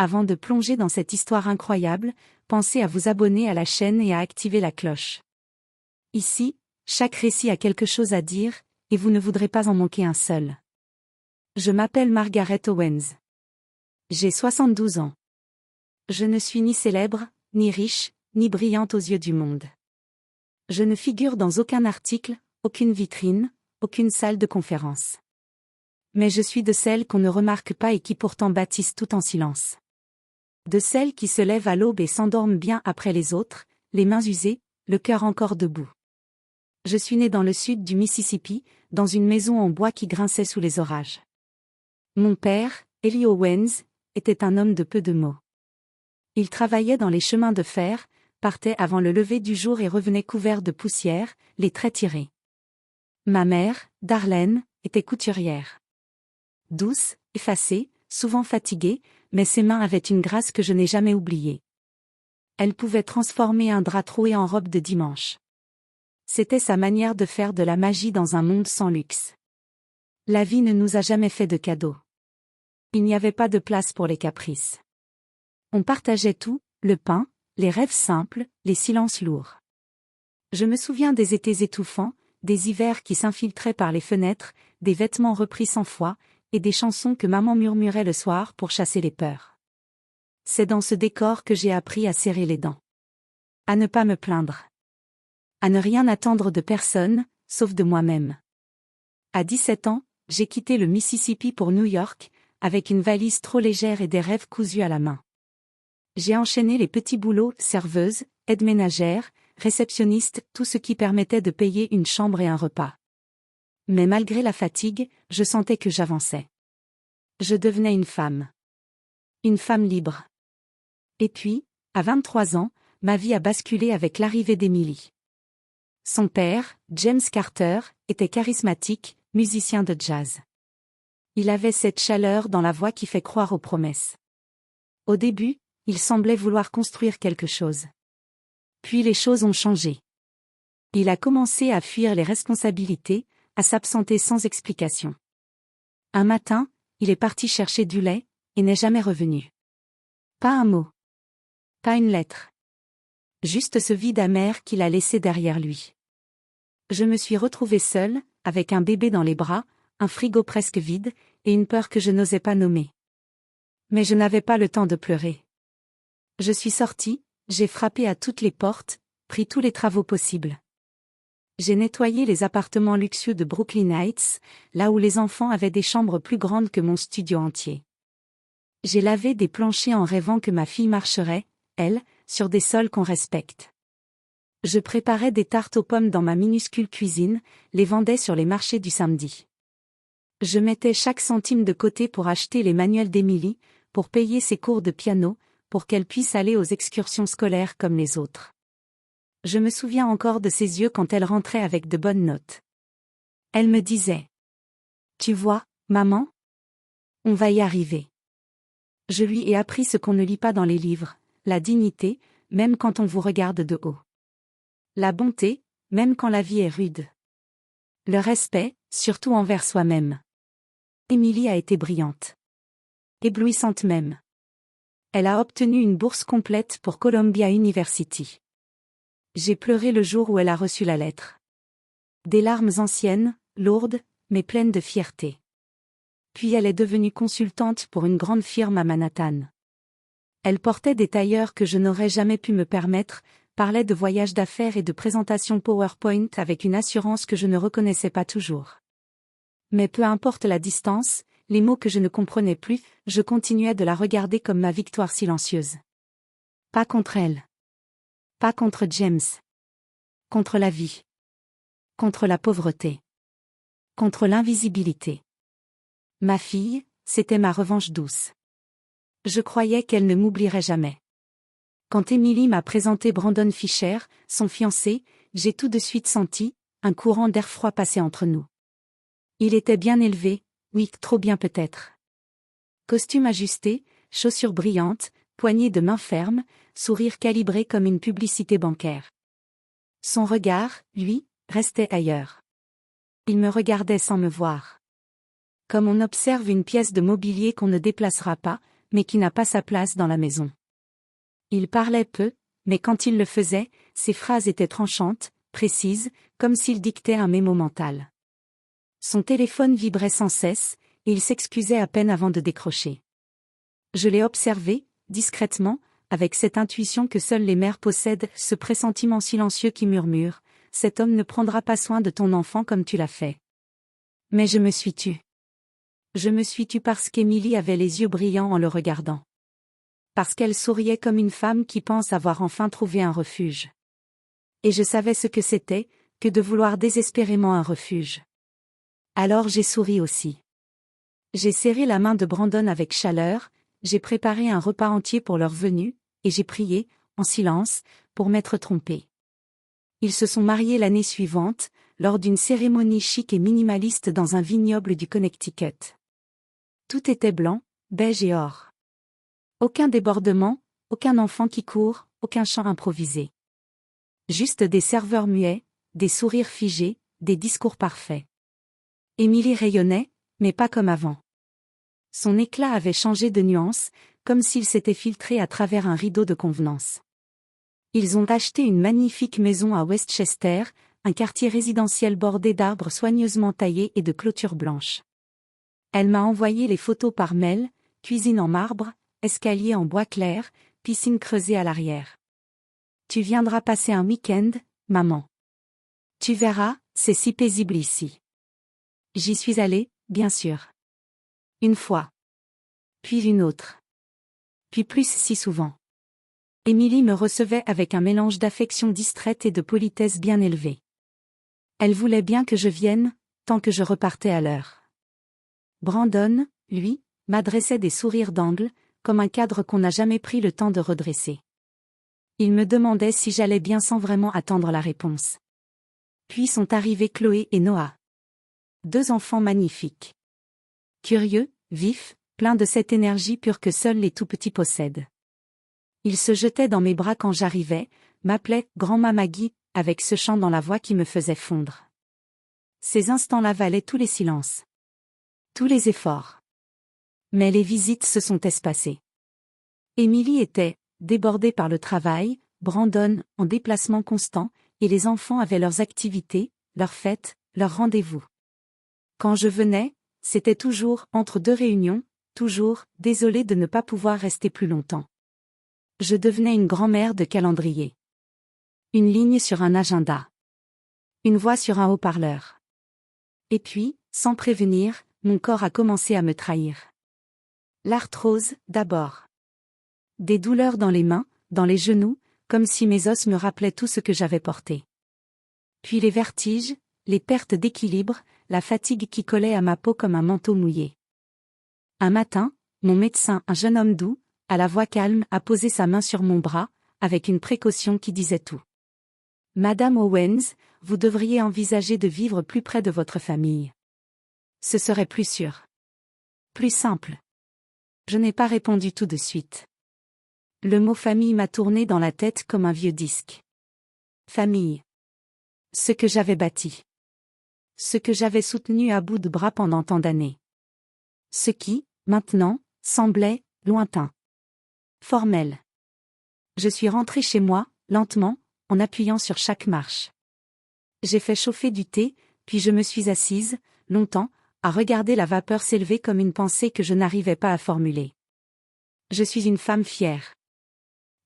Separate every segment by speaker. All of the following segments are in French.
Speaker 1: Avant de plonger dans cette histoire incroyable, pensez à vous abonner à la chaîne et à activer la cloche. Ici, chaque récit a quelque chose à dire, et vous ne voudrez pas en manquer un seul. Je m'appelle Margaret Owens. J'ai 72 ans. Je ne suis ni célèbre, ni riche, ni brillante aux yeux du monde. Je ne figure dans aucun article, aucune vitrine, aucune salle de conférence. Mais je suis de celles qu'on ne remarque pas et qui pourtant bâtissent tout en silence. De celles qui se lèvent à l'aube et s'endorment bien après les autres, les mains usées, le cœur encore debout. Je suis née dans le sud du Mississippi, dans une maison en bois qui grinçait sous les orages. Mon père, Eli Owens, était un homme de peu de mots. Il travaillait dans les chemins de fer, partait avant le lever du jour et revenait couvert de poussière, les traits tirés. Ma mère, Darlene, était couturière. Douce, effacée, souvent fatiguée, mais ses mains avaient une grâce que je n'ai jamais oubliée. Elle pouvait transformer un drap troué en robe de dimanche. C'était sa manière de faire de la magie dans un monde sans luxe. La vie ne nous a jamais fait de cadeaux. Il n'y avait pas de place pour les caprices. On partageait tout, le pain, les rêves simples, les silences lourds. Je me souviens des étés étouffants, des hivers qui s'infiltraient par les fenêtres, des vêtements repris 100 fois, et des chansons que maman murmurait le soir pour chasser les peurs. C'est dans ce décor que j'ai appris à serrer les dents. À ne pas me plaindre. À ne rien attendre de personne, sauf de moi-même. À 17 ans, j'ai quitté le Mississippi pour New York, avec une valise trop légère et des rêves cousus à la main. J'ai enchaîné les petits boulots, serveuse, aide ménagère, réceptionniste, tout ce qui permettait de payer une chambre et un repas. Mais malgré la fatigue, je sentais que j'avançais. Je devenais une femme. Une femme libre. Et puis, à 23 ans, ma vie a basculé avec l'arrivée d'Emily. Son père, James Carter, était charismatique, musicien de jazz. Il avait cette chaleur dans la voix qui fait croire aux promesses. Au début, il semblait vouloir construire quelque chose. Puis les choses ont changé. Il a commencé à fuir les responsabilités, à s'absenter sans explication. Un matin, il est parti chercher du lait, et n'est jamais revenu. Pas un mot. Pas une lettre. Juste ce vide amer qu'il a laissé derrière lui. Je me suis retrouvée seule, avec un bébé dans les bras, un frigo presque vide, et une peur que je n'osais pas nommer. Mais je n'avais pas le temps de pleurer. Je suis sortie, j'ai frappé à toutes les portes, pris tous les travaux possibles. J'ai nettoyé les appartements luxueux de Brooklyn Heights, là où les enfants avaient des chambres plus grandes que mon studio entier. J'ai lavé des planchers en rêvant que ma fille marcherait, elle, sur des sols qu'on respecte. Je préparais des tartes aux pommes dans ma minuscule cuisine, les vendais sur les marchés du samedi. Je mettais chaque centime de côté pour acheter les manuels d'Emily, pour payer ses cours de piano, pour qu'elle puisse aller aux excursions scolaires comme les autres. Je me souviens encore de ses yeux quand elle rentrait avec de bonnes notes. Elle me disait : « Tu vois, maman ? On va y arriver. » Je lui ai appris ce qu'on ne lit pas dans les livres, la dignité, même quand on vous regarde de haut. La bonté, même quand la vie est rude. Le respect, surtout envers soi-même. Emily a été brillante. Éblouissante même. Elle a obtenu une bourse complète pour Columbia University. J'ai pleuré le jour où elle a reçu la lettre. Des larmes anciennes, lourdes, mais pleines de fierté. Puis elle est devenue consultante pour une grande firme à Manhattan. Elle portait des tailleurs que je n'aurais jamais pu me permettre, parlait de voyages d'affaires et de présentations PowerPoint avec une assurance que je ne reconnaissais pas toujours. Mais peu importe la distance, les mots que je ne comprenais plus, je continuais de la regarder comme ma victoire silencieuse. Pas contre elle. Pas contre James. Contre la vie. Contre la pauvreté. Contre l'invisibilité. Ma fille, c'était ma revanche douce. Je croyais qu'elle ne m'oublierait jamais. Quand Emily m'a présenté Brandon Fisher, son fiancé, j'ai tout de suite senti un courant d'air froid passer entre nous. Il était bien élevé, oui, trop bien peut-être. Costume ajusté, chaussures brillantes, poignée de main ferme, sourire calibré comme une publicité bancaire. Son regard, lui, restait ailleurs. Il me regardait sans me voir. Comme on observe une pièce de mobilier qu'on ne déplacera pas, mais qui n'a pas sa place dans la maison. Il parlait peu, mais quand il le faisait, ses phrases étaient tranchantes, précises, comme s'il dictait un mémo mental. Son téléphone vibrait sans cesse, et il s'excusait à peine avant de décrocher. Je l'ai observé, discrètement, avec cette intuition que seules les mères possèdent, ce pressentiment silencieux qui murmure « Cet homme ne prendra pas soin de ton enfant comme tu l'as fait. » Mais je me suis tue. Je me suis tue parce qu'Émilie avait les yeux brillants en le regardant. Parce qu'elle souriait comme une femme qui pense avoir enfin trouvé un refuge. Et je savais ce que c'était, que de vouloir désespérément un refuge. Alors j'ai souri aussi. J'ai serré la main de Brandon avec chaleur, j'ai préparé un repas entier pour leur venue, et j'ai prié, en silence, pour m'être trompée. Ils se sont mariés l'année suivante, lors d'une cérémonie chic et minimaliste dans un vignoble du Connecticut. Tout était blanc, beige et or. Aucun débordement, aucun enfant qui court, aucun chant improvisé. Juste des serveurs muets, des sourires figés, des discours parfaits. Émilie rayonnait, mais pas comme avant. Son éclat avait changé de nuance, comme s'il s'était filtré à travers un rideau de convenance. Ils ont acheté une magnifique maison à Westchester, un quartier résidentiel bordé d'arbres soigneusement taillés et de clôtures blanches. Elle m'a envoyé les photos par mail, cuisine en marbre, escalier en bois clair, piscine creusée à l'arrière. Tu viendras passer un week-end, maman. Tu verras, c'est si paisible ici. J'y suis allée, bien sûr. Une fois. Puis une autre. Puis plus si souvent. Émilie me recevait avec un mélange d'affection distraite et de politesse bien élevée. Elle voulait bien que je vienne, tant que je repartais à l'heure. Brandon, lui, m'adressait des sourires d'angle, comme un cadre qu'on n'a jamais pris le temps de redresser. Il me demandait si j'allais bien sans vraiment attendre la réponse. Puis sont arrivés Chloé et Noah. 2 enfants magnifiques. Curieux, vifs, pleins de cette énergie pure que seuls les tout-petits possèdent. Ils se jetaient dans mes bras quand j'arrivais, m'appelaient « Grand-ma Maggie » avec ce chant dans la voix qui me faisait fondre. Ces instants-là valaient tous les silences. Tous les efforts. Mais les visites se sont espacées. Émilie était, débordée par le travail, Brandon, en déplacement constant, et les enfants avaient leurs activités, leurs fêtes, leurs rendez-vous. Quand je venais, c'était toujours entre 2 réunions, toujours désolée de ne pas pouvoir rester plus longtemps. Je devenais une grand-mère de calendrier. Une ligne sur un agenda. Une voix sur un haut-parleur. Et puis, sans prévenir, mon corps a commencé à me trahir. L'arthrose, d'abord. Des douleurs dans les mains, dans les genoux, comme si mes os me rappelaient tout ce que j'avais porté. Puis les vertiges, les pertes d'équilibre, la fatigue qui collait à ma peau comme un manteau mouillé. Un matin, mon médecin, un jeune homme doux, à la voix calme, a posé sa main sur mon bras, avec une précaution qui disait tout. « Madame Owens, vous devriez envisager de vivre plus près de votre famille. Ce serait plus sûr. Plus simple. » Je n'ai pas répondu tout de suite. Le mot famille m'a tourné dans la tête comme un vieux disque. Famille. Ce que j'avais bâti. Ce que j'avais soutenu à bout de bras pendant tant d'années. Ce qui, maintenant, semblait lointain. Formel. Je suis rentrée chez moi, lentement, en appuyant sur chaque marche. J'ai fait chauffer du thé, puis je me suis assise, longtemps, à regarder la vapeur s'élever comme une pensée que je n'arrivais pas à formuler. Je suis une femme fière.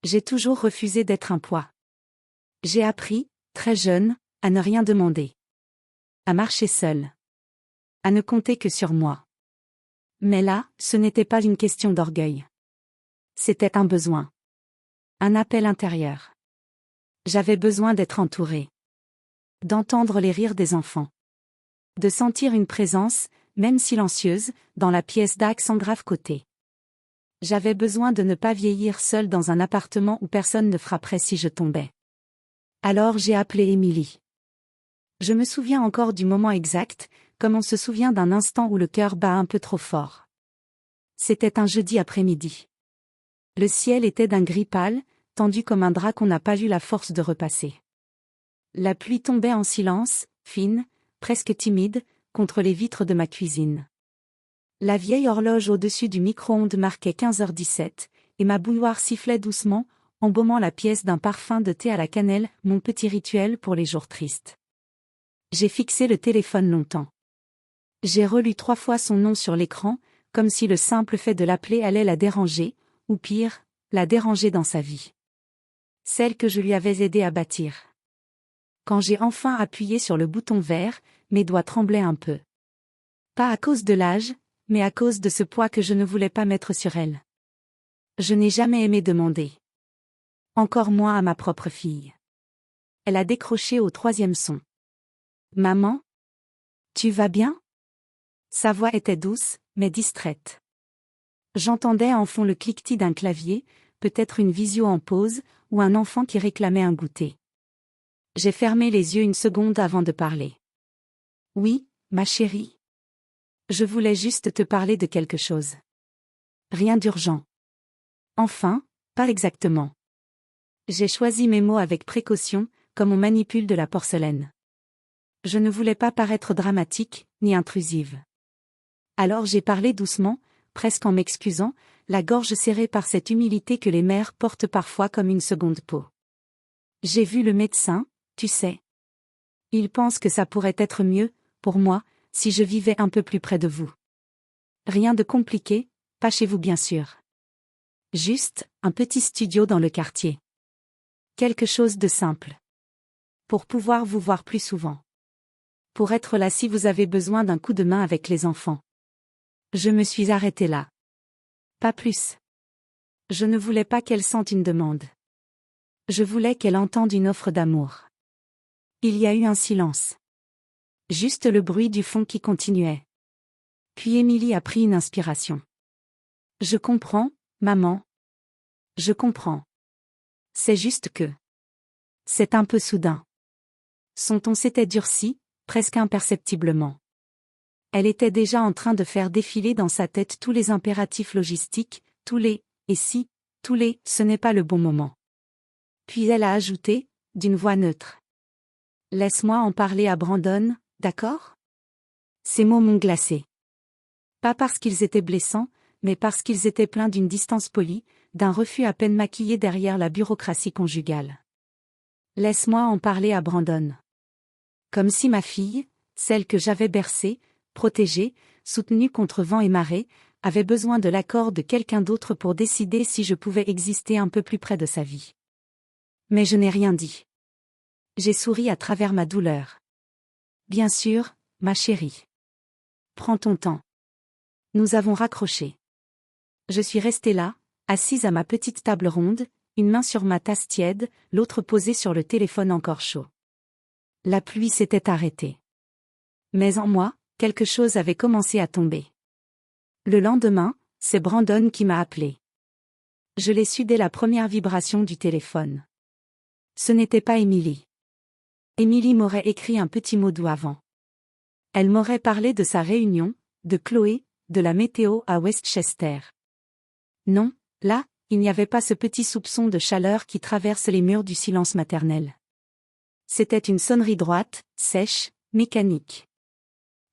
Speaker 1: J'ai toujours refusé d'être un poids. J'ai appris, très jeune, à ne rien demander. À marcher seule. À ne compter que sur moi. Mais là, ce n'était pas une question d'orgueil. C'était un besoin. Un appel intérieur. J'avais besoin d'être entourée. D'entendre les rires des enfants. De sentir une présence, même silencieuse, dans la pièce d'accent grave côté. J'avais besoin de ne pas vieillir seule dans un appartement où personne ne frapperait si je tombais. Alors j'ai appelé Émilie. Je me souviens encore du moment exact, comme on se souvient d'un instant où le cœur bat un peu trop fort. C'était un jeudi après-midi. Le ciel était d'un gris pâle, tendu comme un drap qu'on n'a pas eu la force de repasser. La pluie tombait en silence, fine, presque timide, contre les vitres de ma cuisine. La vieille horloge au-dessus du micro-ondes marquait 15h17, et ma bouilloire sifflait doucement, embaumant la pièce d'un parfum de thé à la cannelle, mon petit rituel pour les jours tristes. J'ai fixé le téléphone longtemps. J'ai relu 3 fois son nom sur l'écran, comme si le simple fait de l'appeler allait la déranger, ou pire, la déranger dans sa vie. Celle que je lui avais aidé à bâtir. Quand j'ai enfin appuyé sur le bouton vert, mes doigts tremblaient un peu. Pas à cause de l'âge, mais à cause de ce poids que je ne voulais pas mettre sur elle. Je n'ai jamais aimé demander. Encore moins à ma propre fille. Elle a décroché au 3e son. Maman? Tu vas bien? Sa voix était douce, mais distraite. J'entendais en fond le cliquetis d'un clavier, peut-être une visio en pause, ou un enfant qui réclamait un goûter. J'ai fermé les yeux une seconde avant de parler. Oui, ma chérie. Je voulais juste te parler de quelque chose. Rien d'urgent. Enfin, pas exactement. J'ai choisi mes mots avec précaution, comme on manipule de la porcelaine. Je ne voulais pas paraître dramatique, ni intrusive. Alors j'ai parlé doucement, presque en m'excusant, la gorge serrée par cette humilité que les mères portent parfois comme une seconde peau. J'ai vu le médecin, tu sais. Il pense que ça pourrait être mieux, pour moi, si je vivais un peu plus près de vous. Rien de compliqué, pas chez vous bien sûr. Juste, un petit studio dans le quartier. Quelque chose de simple. Pour pouvoir vous voir plus souvent. Pour être là si vous avez besoin d'un coup de main avec les enfants. Je me suis arrêtée là. Pas plus. Je ne voulais pas qu'elle sente une demande. Je voulais qu'elle entende une offre d'amour. Il y a eu un silence. Juste le bruit du fond qui continuait. Puis Émilie a pris une inspiration. Je comprends, maman. Je comprends. C'est juste que. C'est un peu soudain. Son ton s'était durci, presque imperceptiblement. Elle était déjà en train de faire défiler dans sa tête tous les impératifs logistiques, tous les « et si », tous les « ce n'est pas le bon moment ». Puis elle a ajouté, d'une voix neutre. « Laisse-moi en parler à Brandon, d'accord ?» Ces mots m'ont glacé. Pas parce qu'ils étaient blessants, mais parce qu'ils étaient pleins d'une distance polie, d'un refus à peine maquillé derrière la bureaucratie conjugale. « Laisse-moi en parler à Brandon. » Comme si ma fille, celle que j'avais bercée, protégée, soutenue contre vent et marée, avait besoin de l'accord de quelqu'un d'autre pour décider si je pouvais exister un peu plus près de sa vie. Mais je n'ai rien dit. J'ai souri à travers ma douleur. Bien sûr, ma chérie. Prends ton temps. Nous avons raccroché. Je suis restée là, assise à ma petite table ronde, une main sur ma tasse tiède, l'autre posée sur le téléphone encore chaud. La pluie s'était arrêtée. Mais en moi, quelque chose avait commencé à tomber. Le lendemain, c'est Brandon qui m'a appelé. Je l'ai su dès la première vibration du téléphone. Ce n'était pas Émilie. Émilie m'aurait écrit un petit mot doux avant. Elle m'aurait parlé de sa réunion, de Chloé, de la météo à Westchester. Non, là, il n'y avait pas ce petit soupçon de chaleur qui traverse les murs du silence maternel. C'était une sonnerie droite, sèche, mécanique.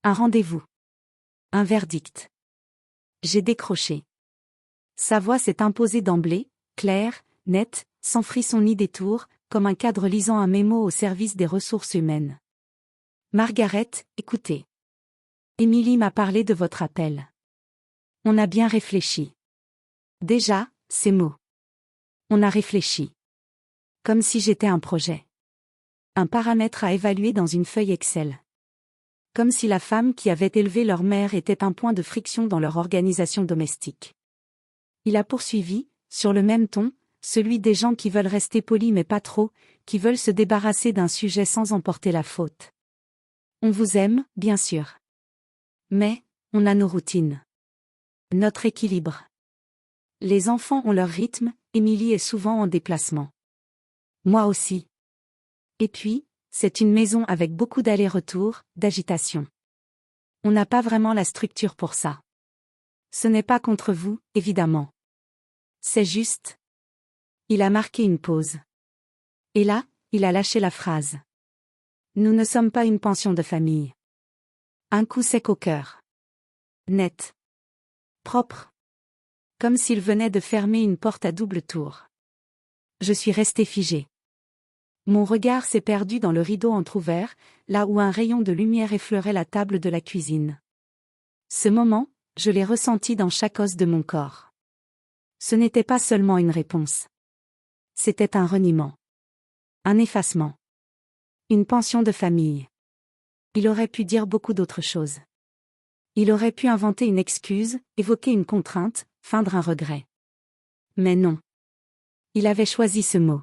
Speaker 1: Un rendez-vous. Un verdict. J'ai décroché. Sa voix s'est imposée d'emblée, claire, nette, sans frisson ni détour, comme un cadre lisant un mémo au service des ressources humaines. Margaret, écoutez. Émilie m'a parlé de votre appel. On a bien réfléchi. Déjà, ces mots. On a réfléchi. Comme si j'étais un projet. Un paramètre à évaluer dans une feuille Excel. Comme si la femme qui avait élevé leur mère était un point de friction dans leur organisation domestique. Il a poursuivi, sur le même ton, celui des gens qui veulent rester polis mais pas trop, qui veulent se débarrasser d'un sujet sans en porter la faute. On vous aime, bien sûr. Mais, on a nos routines. Notre équilibre. Les enfants ont leur rythme, Émilie est souvent en déplacement. Moi aussi. Et puis, c'est une maison avec beaucoup d'allers-retours, d'agitation. On n'a pas vraiment la structure pour ça. Ce n'est pas contre vous, évidemment. C'est juste. Il a marqué une pause. Et là, il a lâché la phrase. Nous ne sommes pas une pension de famille. Un coup sec au cœur. Net. Propre. Comme s'il venait de fermer une porte à double tour. Je suis resté figé. Mon regard s'est perdu dans le rideau entrouvert, là où un rayon de lumière effleurait la table de la cuisine. Ce moment, je l'ai ressenti dans chaque os de mon corps. Ce n'était pas seulement une réponse. C'était un reniement. Un effacement. Une pension de famille. Il aurait pu dire beaucoup d'autres choses. Il aurait pu inventer une excuse, évoquer une contrainte, feindre un regret. Mais non. Il avait choisi ce mot.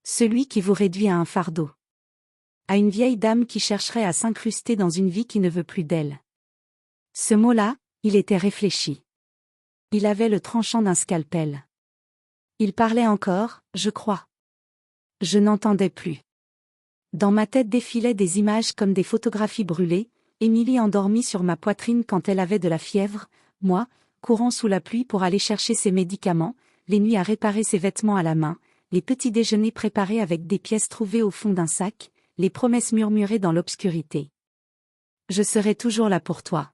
Speaker 1: Celui qui vous réduit à un fardeau. À une vieille dame qui chercherait à s'incruster dans une vie qui ne veut plus d'elle. Ce mot-là, il était réfléchi. Il avait le tranchant d'un scalpel. Il parlait encore, je crois. Je n'entendais plus. Dans ma tête défilaient des images comme des photographies brûlées, Émilie endormie sur ma poitrine quand elle avait de la fièvre, moi, courant sous la pluie pour aller chercher ses médicaments, les nuits à réparer ses vêtements à la main, les petits déjeuners préparés avec des pièces trouvées au fond d'un sac, les promesses murmurées dans l'obscurité. Je serai toujours là pour toi.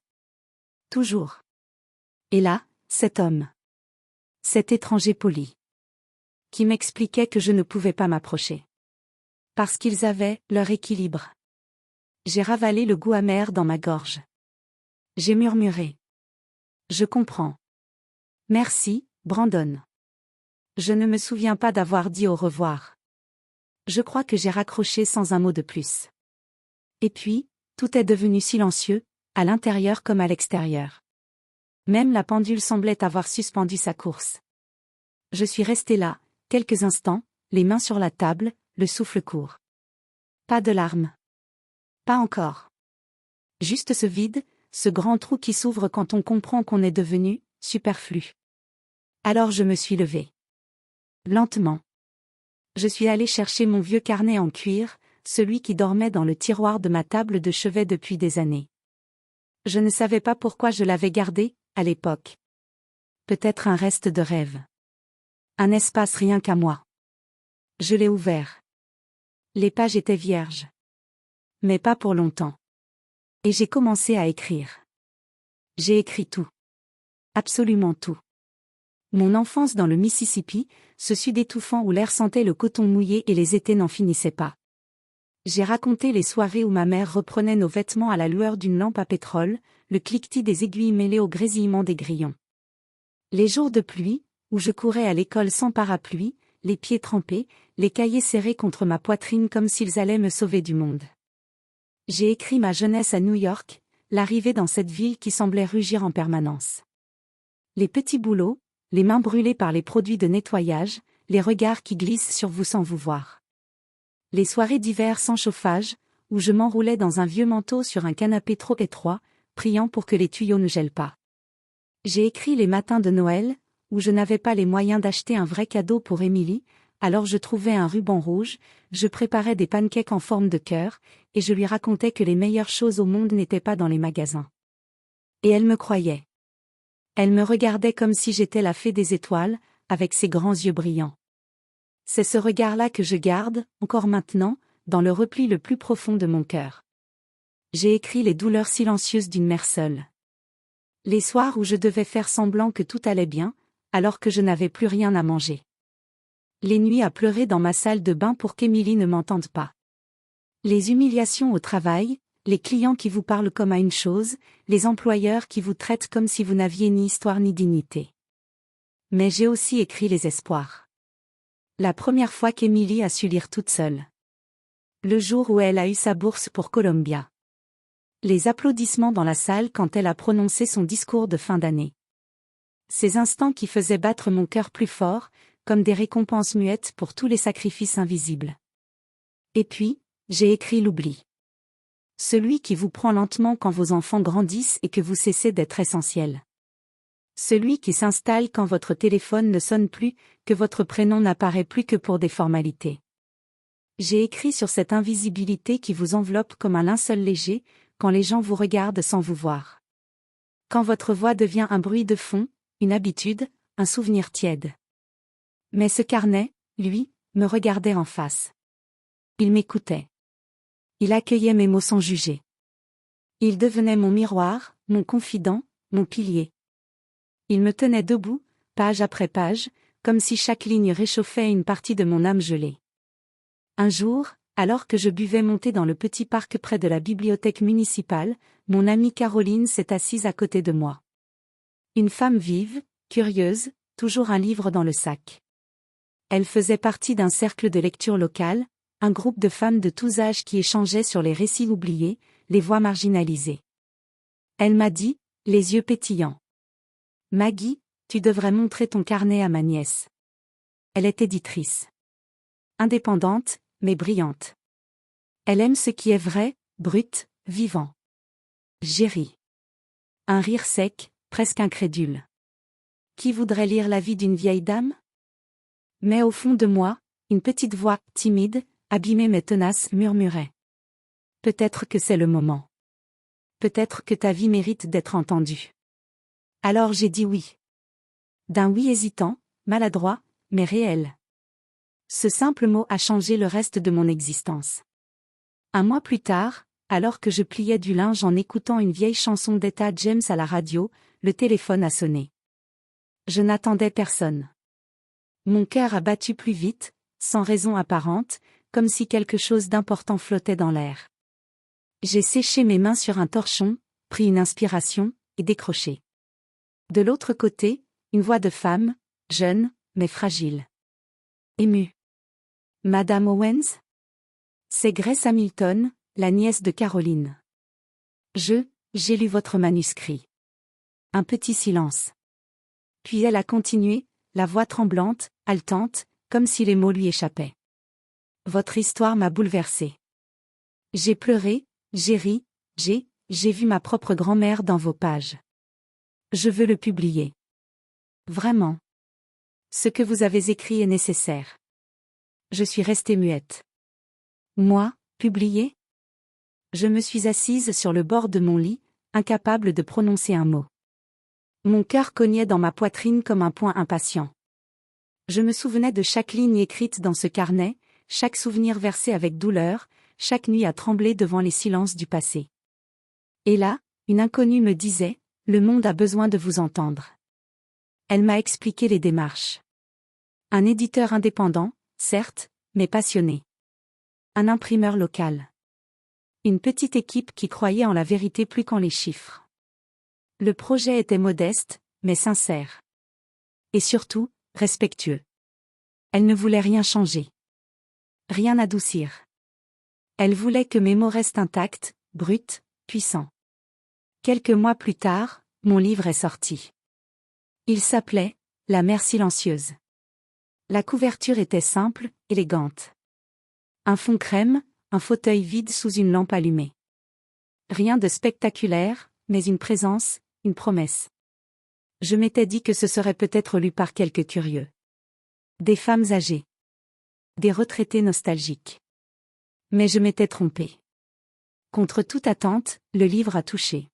Speaker 1: Toujours. Et là, cet homme. Cet étranger poli. Qui m'expliquait que je ne pouvais pas m'approcher. Parce qu'ils avaient leur équilibre. J'ai ravalé le goût amer dans ma gorge. J'ai murmuré. Je comprends. Merci, Brandon. Je ne me souviens pas d'avoir dit au revoir. Je crois que j'ai raccroché sans un mot de plus. Et puis, tout est devenu silencieux, à l'intérieur comme à l'extérieur. Même la pendule semblait avoir suspendu sa course. Je suis resté là, quelques instants, les mains sur la table, le souffle court. Pas de larmes. Pas encore. Juste ce vide, ce grand trou qui s'ouvre quand on comprend qu'on est devenu superflu. Alors je me suis levé. Lentement. Je suis allé chercher mon vieux carnet en cuir, celui qui dormait dans le tiroir de ma table de chevet depuis des années. Je ne savais pas pourquoi je l'avais gardé, à l'époque. Peut-être un reste de rêve. Un espace rien qu'à moi. Je l'ai ouvert. Les pages étaient vierges. Mais pas pour longtemps. Et j'ai commencé à écrire. J'ai écrit tout. Absolument tout. Mon enfance dans le Mississippi, ce sud étouffant où l'air sentait le coton mouillé et les étés n'en finissaient pas. J'ai raconté les soirées où ma mère reprenait nos vêtements à la lueur d'une lampe à pétrole, le cliquetis des aiguilles mêlé au grésillement des grillons. Les jours de pluie, où je courais à l'école sans parapluie, les pieds trempés, les cahiers serrés contre ma poitrine comme s'ils allaient me sauver du monde. J'ai écrit ma jeunesse à New York, l'arrivée dans cette ville qui semblait rugir en permanence. Les petits boulots, les mains brûlées par les produits de nettoyage, les regards qui glissent sur vous sans vous voir. Les soirées d'hiver sans chauffage, où je m'enroulais dans un vieux manteau sur un canapé trop étroit, priant pour que les tuyaux ne gèlent pas. J'ai écrit les matins de Noël, où je n'avais pas les moyens d'acheter un vrai cadeau pour Émilie, alors je trouvais un ruban rouge, je préparais des pancakes en forme de cœur, et je lui racontais que les meilleures choses au monde n'étaient pas dans les magasins. Et elle me croyait. Elle me regardait comme si j'étais la fée des étoiles, avec ses grands yeux brillants. C'est ce regard-là que je garde, encore maintenant, dans le repli le plus profond de mon cœur. J'ai écrit les douleurs silencieuses d'une mère seule. Les soirs où je devais faire semblant que tout allait bien, alors que je n'avais plus rien à manger. Les nuits à pleurer dans ma salle de bain pour qu'Émilie ne m'entende pas. Les humiliations au travail, les clients qui vous parlent comme à une chose, les employeurs qui vous traitent comme si vous n'aviez ni histoire ni dignité. Mais j'ai aussi écrit les espoirs. La première fois qu'Émilie a su lire toute seule. Le jour où elle a eu sa bourse pour Columbia. Les applaudissements dans la salle quand elle a prononcé son discours de fin d'année. Ces instants qui faisaient battre mon cœur plus fort, comme des récompenses muettes pour tous les sacrifices invisibles. Et puis, j'ai écrit l'oubli. Celui qui vous prend lentement quand vos enfants grandissent et que vous cessez d'être essentiel. Celui qui s'installe quand votre téléphone ne sonne plus, que votre prénom n'apparaît plus que pour des formalités. J'ai écrit sur cette invisibilité qui vous enveloppe comme un linceul léger, quand les gens vous regardent sans vous voir. Quand votre voix devient un bruit de fond, une habitude, un souvenir tiède. Mais ce carnet, lui, me regardait en face. Il m'écoutait. Il accueillait mes mots sans juger. Il devenait mon miroir, mon confident, mon pilier. Il me tenait debout, page après page, comme si chaque ligne réchauffait une partie de mon âme gelée. Un jour, alors que je buvais mon thé dans le petit parc près de la bibliothèque municipale, mon amie Caroline s'est assise à côté de moi. Une femme vive, curieuse, toujours un livre dans le sac. Elle faisait partie d'un cercle de lecture local, un groupe de femmes de tous âges qui échangeaient sur les récits oubliés, les voix marginalisées. Elle m'a dit, les yeux pétillants. Maggie, tu devrais montrer ton carnet à ma nièce. Elle est éditrice. Indépendante, mais brillante. Elle aime ce qui est vrai, brut, vivant. J'ai ri. Un rire sec, presque incrédule. Qui voudrait lire la vie d'une vieille dame? Mais au fond de moi, une petite voix, timide, abîmée mais tenace, murmurait. Peut-être que c'est le moment. Peut-être que ta vie mérite d'être entendue. Alors j'ai dit oui. D'un oui hésitant, maladroit, mais réel. Ce simple mot a changé le reste de mon existence. Un mois plus tard, alors que je pliais du linge en écoutant une vieille chanson d'Etta James à la radio, le téléphone a sonné. Je n'attendais personne. Mon cœur a battu plus vite, sans raison apparente, comme si quelque chose d'important flottait dans l'air. J'ai séché mes mains sur un torchon, pris une inspiration, et décroché. De l'autre côté, une voix de femme, jeune, mais fragile. Émue. Madame Owens? C'est Grace Hamilton, la nièce de Caroline. J'ai lu votre manuscrit. Un petit silence. Puis elle a continué, la voix tremblante, haletante, comme si les mots lui échappaient. Votre histoire m'a bouleversée. J'ai pleuré, j'ai ri, j'ai vu ma propre grand-mère dans vos pages. Je veux le publier. Vraiment. Ce que vous avez écrit est nécessaire. Je suis restée muette. Moi, publier? Je me suis assise sur le bord de mon lit, incapable de prononcer un mot. Mon cœur cognait dans ma poitrine comme un poing impatient. Je me souvenais de chaque ligne écrite dans ce carnet, chaque souvenir versé avec douleur, chaque nuit à trembler devant les silences du passé. Et là, une inconnue me disait, « Le monde a besoin de vous entendre. » Elle m'a expliqué les démarches. Un éditeur indépendant, certes, mais passionné. Un imprimeur local. Une petite équipe qui croyait en la vérité plus qu'en les chiffres. Le projet était modeste, mais sincère. Et surtout, respectueux. Elle ne voulait rien changer. Rien adoucir. Elle voulait que mes mots restent intacts, bruts, puissants. Quelques mois plus tard, mon livre est sorti. Il s'appelait « La mer silencieuse ». La couverture était simple, élégante. Un fond crème, un fauteuil vide sous une lampe allumée. Rien de spectaculaire, mais une présence, une promesse. Je m'étais dit que ce serait peut-être lu par quelques curieux. Des femmes âgées. Des retraités nostalgiques. Mais je m'étais trompée. Contre toute attente, le livre a touché.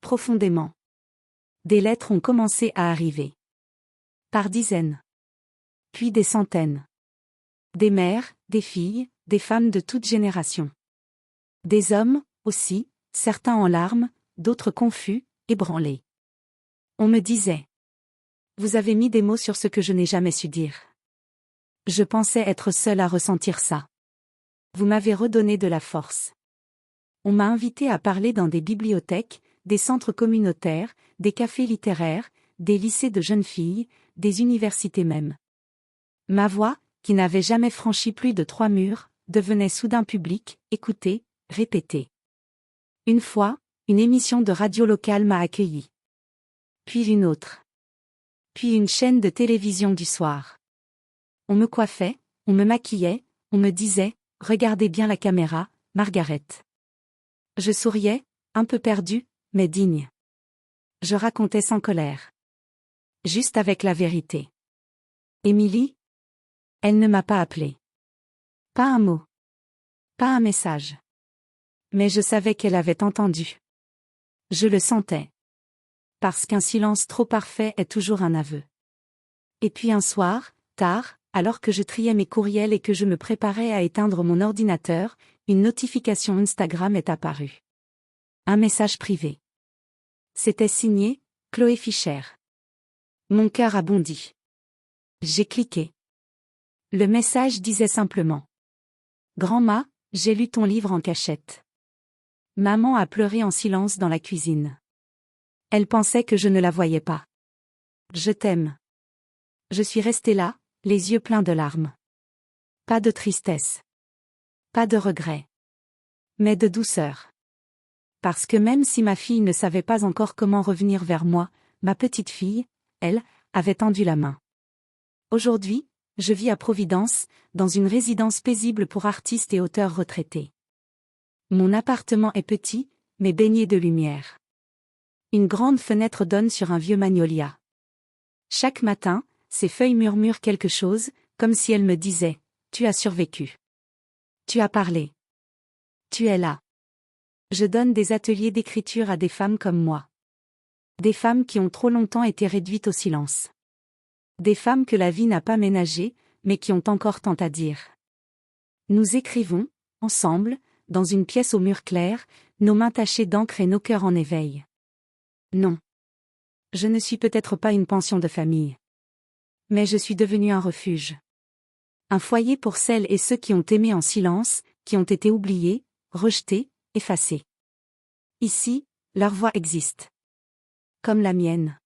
Speaker 1: Profondément. Des lettres ont commencé à arriver. Par dizaines. Puis des centaines. Des mères, des filles, des femmes de toute génération. Des hommes, aussi, certains en larmes, d'autres confus, ébranlés. On me disait. Vous avez mis des mots sur ce que je n'ai jamais su dire. Je pensais être seule à ressentir ça. Vous m'avez redonné de la force. On m'a invité à parler dans des bibliothèques, des centres communautaires, des cafés littéraires, des lycées de jeunes filles, des universités même. Ma voix, qui n'avait jamais franchi plus de 3 murs, devenait soudain publique, écoutée, répétée. Une fois, une émission de radio locale m'a accueillie. Puis une autre. Puis une chaîne de télévision du soir. On me coiffait, on me maquillait, on me disait « Regardez bien la caméra, Margaret ». Je souriais, un peu perdu, mais digne. Je racontais sans colère. Juste avec la vérité. Émilie? Elle ne m'a pas appelé. Pas un mot. Pas un message. Mais je savais qu'elle avait entendu. Je le sentais. Parce qu'un silence trop parfait est toujours un aveu. Et puis un soir, tard, alors que je triais mes courriels et que je me préparais à éteindre mon ordinateur, une notification Instagram est apparue. Un message privé. C'était signé, Chloé Fischer. Mon cœur a bondi. J'ai cliqué. Le message disait simplement: Grand-ma, j'ai lu ton livre en cachette. Maman a pleuré en silence dans la cuisine. Elle pensait que je ne la voyais pas. Je t'aime. Je suis restée là, les yeux pleins de larmes. Pas de tristesse. Pas de regret. Mais de douceur. Parce que même si ma fille ne savait pas encore comment revenir vers moi, ma petite fille, elle, avait tendu la main. Aujourd'hui, je vis à Providence, dans une résidence paisible pour artistes et auteurs retraités. Mon appartement est petit, mais baigné de lumière. Une grande fenêtre donne sur un vieux magnolia. Chaque matin, ses feuilles murmurent quelque chose, comme si elles me disaient: Tu as survécu. Tu as parlé. Tu es là. Je donne des ateliers d'écriture à des femmes comme moi. Des femmes qui ont trop longtemps été réduites au silence. Des femmes que la vie n'a pas ménagées, mais qui ont encore tant à dire. Nous écrivons, ensemble, dans une pièce aux murs clairs, nos mains tachées d'encre et nos cœurs en éveil. Non. Je ne suis peut-être pas une pension de famille. Mais je suis devenue un refuge. Un foyer pour celles et ceux qui ont aimé en silence, qui ont été oubliés, rejetés, effacés. Ici, leur voix existe. Comme la mienne.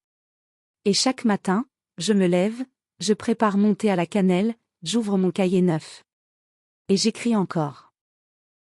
Speaker 1: Et chaque matin, je me lève, je prépare mon thé à la cannelle, j'ouvre mon cahier neuf. Et j'écris encore.